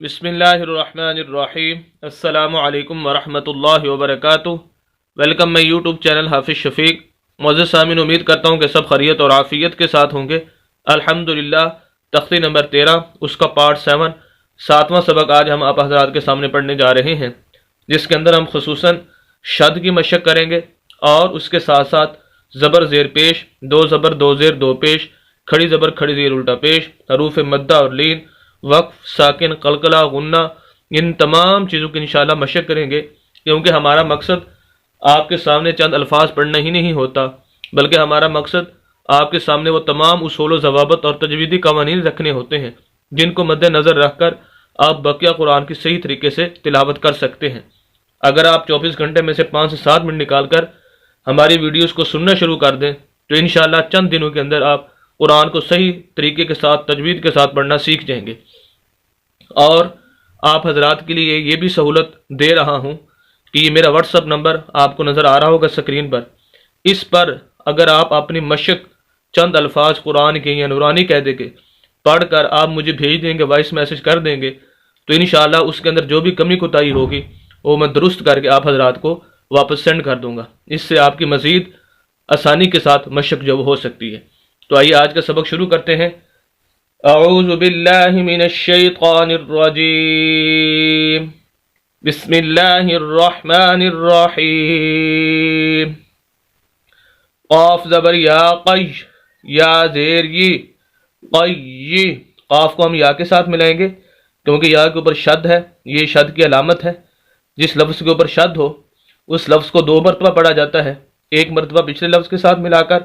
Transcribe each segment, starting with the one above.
بسم اللہ الرحمن الرحیم۔ السلام علیکم ورحمۃ اللہ وبرکاتہ۔ ویلکم مائی یوٹیوب چینل حافظ شفیق۔ معزز سامعین، امید کرتا ہوں کہ سب خیریت اور عافیت کے ساتھ ہوں گے۔ الحمدللہ، تختی نمبر 13، اس کا پارٹ 7، 7واں سبق آج ہم آپ حضرات کے سامنے پڑھنے جا رہے ہیں، جس کے اندر ہم خصوصاً شد کی مشق کریں گے اور اس کے ساتھ ساتھ زبر زیر پیش، دو زبر دو زیر دو پیش، کھڑی زبر کھڑی زیر الٹا پیش، حروف مدہ اور لین، وقف، ساکن، قلقلہ، غنہ، ان تمام چیزوں کی انشاءاللہ مشق کریں گے، کیونکہ ہمارا مقصد آپ کے سامنے چند الفاظ پڑھنا ہی نہیں ہوتا، بلکہ ہمارا مقصد آپ کے سامنے وہ تمام اصول و ضوابط اور تجویدی قوانین رکھنے ہوتے ہیں جن کو مد نظر رکھ کر آپ بقیہ قرآن کی صحیح طریقے سے تلاوت کر سکتے ہیں۔ اگر آپ 24 گھنٹے میں سے 5 سے 7 منٹ نکال کر ہماری ویڈیوز کو سننا شروع کر دیں تو انشاءاللہ چند دنوں کے اندر آپ قرآن کو صحیح طریقے کے ساتھ تجوید کے ساتھ پڑھنا سیکھ جائیں گے۔ اور آپ حضرات کے لیے یہ بھی سہولت دے رہا ہوں کہ یہ میرا واٹس ایپ نمبر آپ کو نظر آ رہا ہوگا اسکرین پر، اس پر اگر آپ اپنی مشق چند الفاظ قرآن کے یا نورانی قاعدے کے پڑھ کر آپ مجھے بھیج دیں گے، وائس میسج کر دیں گے، تو انشاءاللہ اس کے اندر جو بھی کمی کوتاہی ہوگی وہ میں درست کر کے آپ حضرات کو واپس سینڈ کر دوں گا۔ اس سے آپ کی مزید آسانی کے ساتھ مشق جو ہو سکتی ہے۔ تو آئیے آج کا سبق شروع کرتے ہیں۔ اعوذ باللہ من الشیطان الرجیم، بسم اللہ الرحمن الرحیم۔ قاف زبر یا، قی، یا زیر ی، قی، قاف کو ہم یا کے ساتھ ملائیں گے کیونکہ یا کے اوپر شد ہے، یہ شد کی علامت ہے۔ جس لفظ کے اوپر شد ہو اس لفظ کو 2 مرتبہ پڑھا جاتا ہے، ایک مرتبہ پچھلے لفظ کے ساتھ ملا کر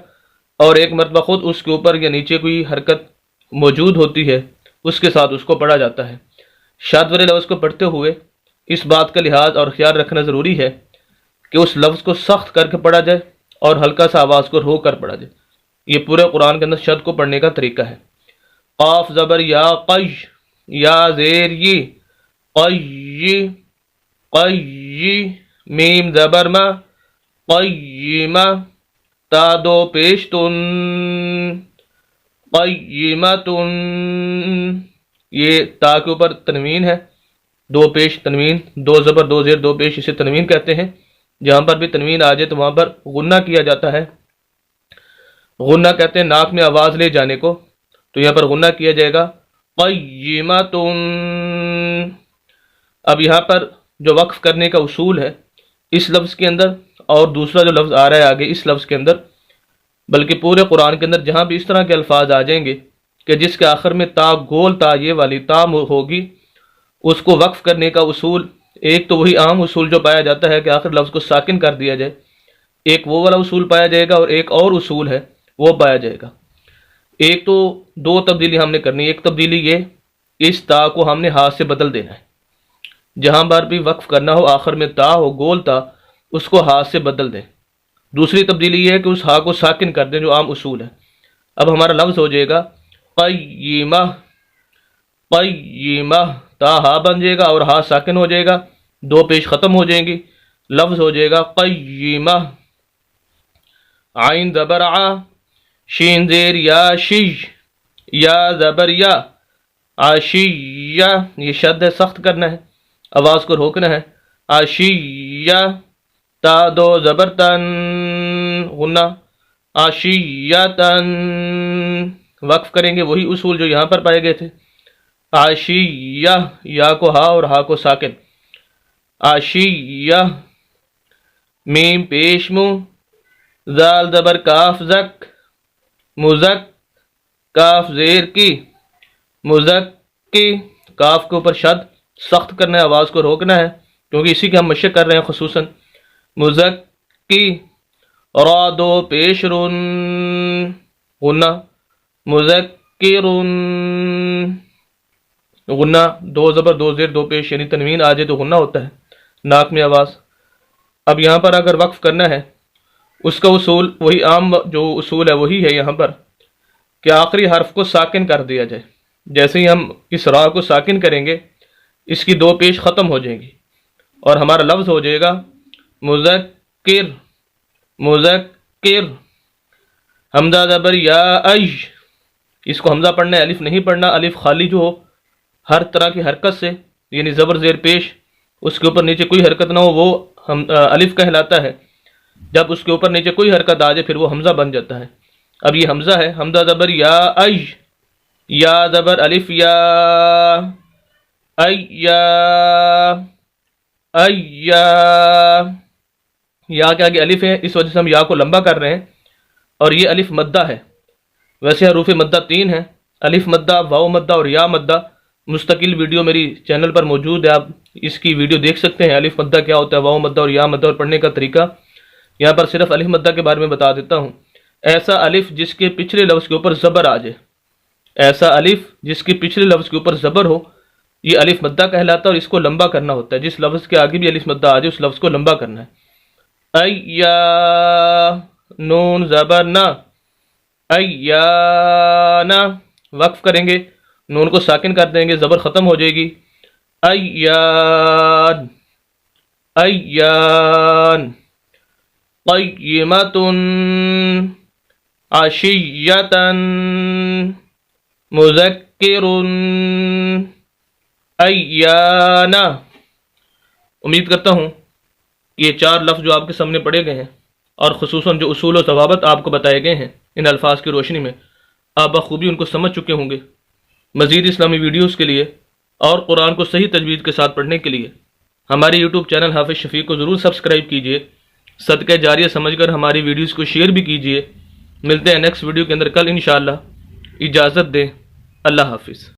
اور ایک مرتبہ خود اس کے اوپر یا نیچے کوئی حرکت موجود ہوتی ہے اس کے ساتھ اس کو پڑھا جاتا ہے۔ شاد والے لفظ کو پڑھتے ہوئے اس بات کا لحاظ اور خیال رکھنا ضروری ہے کہ اس لفظ کو سخت کر کے پڑھا جائے اور ہلکا سا آواز کو رو کر پڑھا جائے۔ یہ پورے قرآن کے اندر شد کو پڑھنے کا طریقہ ہے۔ قاف زبر یا، قی، یا زیر ی، قی، قی، میم زبر ما، قیمہ، تا دو پیش تن، قیمتن، یہ تا کے اوپر تنوین ہے، 2 پیش تنوین، 2 زبر 2 زیر 2 پیش، اسے تنوین کہتے ہیں۔ جہاں پر بھی تنوین آ جائے تو وہاں پر غنہ کیا جاتا ہے۔ غنہ کہتے ہیں ناک میں آواز لے جانے کو، تو یہاں پر غنہ کیا جائے گا، قیمتن۔ اب یہاں پر جو وقف کرنے کا اصول ہے اس لفظ کے اندر اور دوسرا جو لفظ آ رہا ہے آگے اس لفظ کے اندر، بلکہ پورے قرآن کے اندر جہاں بھی اس طرح کے الفاظ آ جائیں گے کہ جس کے آخر میں تا، گول تا، یہ والی تا ہوگی، اس کو وقف کرنے کا اصول ایک تو وہی عام اصول جو پایا جاتا ہے کہ آخر لفظ کو ساکن کر دیا جائے، ایک وہ والا اصول پایا جائے گا اور ایک اور اصول ہے وہ پایا جائے گا۔ ایک تو 2 تبدیلی ہم نے کرنی ہے۔ ایک تبدیلی یہ، اس تا کو ہم نے ہاتھ سے بدل دینا ہے، جہاں پر بھی وقف کرنا ہو آخر میں تا ہو، گول تا، اس کو ہاتھ سے بدل دیں۔ دوسری تبدیلی یہ ہے کہ اس ہا کو ساکن کر دیں جو عام اصول ہے۔ اب ہمارا لفظ ہو جائے گا قیمہ، قیمہ، تا ہا بن جائے گا اور ہا ساکن ہو جائے گا، 2 پیش ختم ہو جائیں گی، لفظ ہو جائے گا قیمہ۔ عین زبر ع، شین زیر یا، شی، یا زبر یا، عشیہ، یہ شد ہے، سخت کرنا ہے، آواز کو روکنا ہے، عشیہ، تا 2 زبر تن، غنہ، عشیتن، وقف کریں گے وہی اصول جو یہاں پر پائے گئے تھے، عشیہ، یا کو ہا اور ہا کو ساکن، عشیہ، میم پیش مو، زال زبر کاف زک، مزک، کاف زیر کی، مزک کی، کاف کے اوپر شد سخت کرنا ہے، آواز کو روکنا ہے کیونکہ اسی کی ہم مشق کر رہے ہیں خصوصاً، مزکی، را 2 پیش رن، غنہ، مذکرن، غنہ، 2 زبر 2 زیر 2 پیش، یعنی تنوین آ جائے تو غنہ ہوتا ہے، ناک میں آواز۔ اب یہاں پر اگر وقف کرنا ہے اس کا اصول وہی عام جو اصول ہے وہی ہے یہاں پر کہ آخری حرف کو ساکن کر دیا جائے۔ جیسے ہی ہم اس را کو ساکن کریں گے اس کی 2 پیش ختم ہو جائیں گی اور ہمارا لفظ ہو جائے گا مذکر، مذکر، حمزہ زبر یا، اج، اس کو حمزہ پڑھنا ہے، الف نہیں پڑھنا، الف خالی جو ہو ہر طرح کی حرکت سے، یعنی زبر زیر پیش، اس کے اوپر نیچے کوئی حرکت نہ ہو، وہ الف کہلاتا ہے۔ جب اس کے اوپر نیچے کوئی حرکت آ جائے پھر وہ حمزہ بن جاتا ہے۔ اب یہ حمزہ ہے، حمزہ زبر یا، اج، یا زبر الف یا، ایا، ایا، یا کے آگے الف ہے، اس وجہ سے ہم یا کو لمبا کر رہے ہیں، اور یہ الف مدہ ہے۔ ویسے حروف مدہ 3 ہیں، الف مدہ، واو مدہ اور یا مدہ۔ مستقل ویڈیو میری چینل پر موجود ہے، آپ اس کی ویڈیو دیکھ سکتے ہیں، الف مدہ کیا ہوتا ہے، واو مدہ اور یا مدہ اور پڑھنے کا طریقہ۔ یہاں پر صرف الف مدہ کے بارے میں بتا دیتا ہوں۔ ایسا الف جس کے پچھلے لفظ کے اوپر زبر آ جائے، ایسا الف جس کے پچھلے لفظ کے اوپر زبر ہو، یہ الف مدہ کہلاتا ہے، اور اس کو لمبا کرنا ہوتا ہے۔ جس لفظ کے آگے بھی الف مدہ آ جائے اس لفظ کو لمبا کرنا ہے۔ ایا، نون زبر نہ، ایانا، وقف کریں گے، نون کو ساکن کر دیں گے، زبر ختم ہو جائے گی۔ ایان، ایان، قیمۃ، عشیۃ، مذکر، ایانا۔ امید کرتا ہوں یہ 4 لفظ جو آپ کے سامنے پڑھے گئے ہیں، اور خصوصاً جو اصول و ضوابط آپ کو بتائے گئے ہیں ان الفاظ کی روشنی میں، آپ بخوبی ان کو سمجھ چکے ہوں گے۔ مزید اسلامی ویڈیوز کے لیے اور قرآن کو صحیح تجوید کے ساتھ پڑھنے کے لیے ہمارے یوٹیوب چینل حافظ شفیق کو ضرور سبسکرائب کیجئے، صدقہ جاریہ سمجھ کر ہماری ویڈیوز کو شیئر بھی کیجئے۔ ملتے ہیں نیکسٹ ویڈیو کے اندر کل انشاءاللہ۔ اجازت دیں، اللہ حافظ۔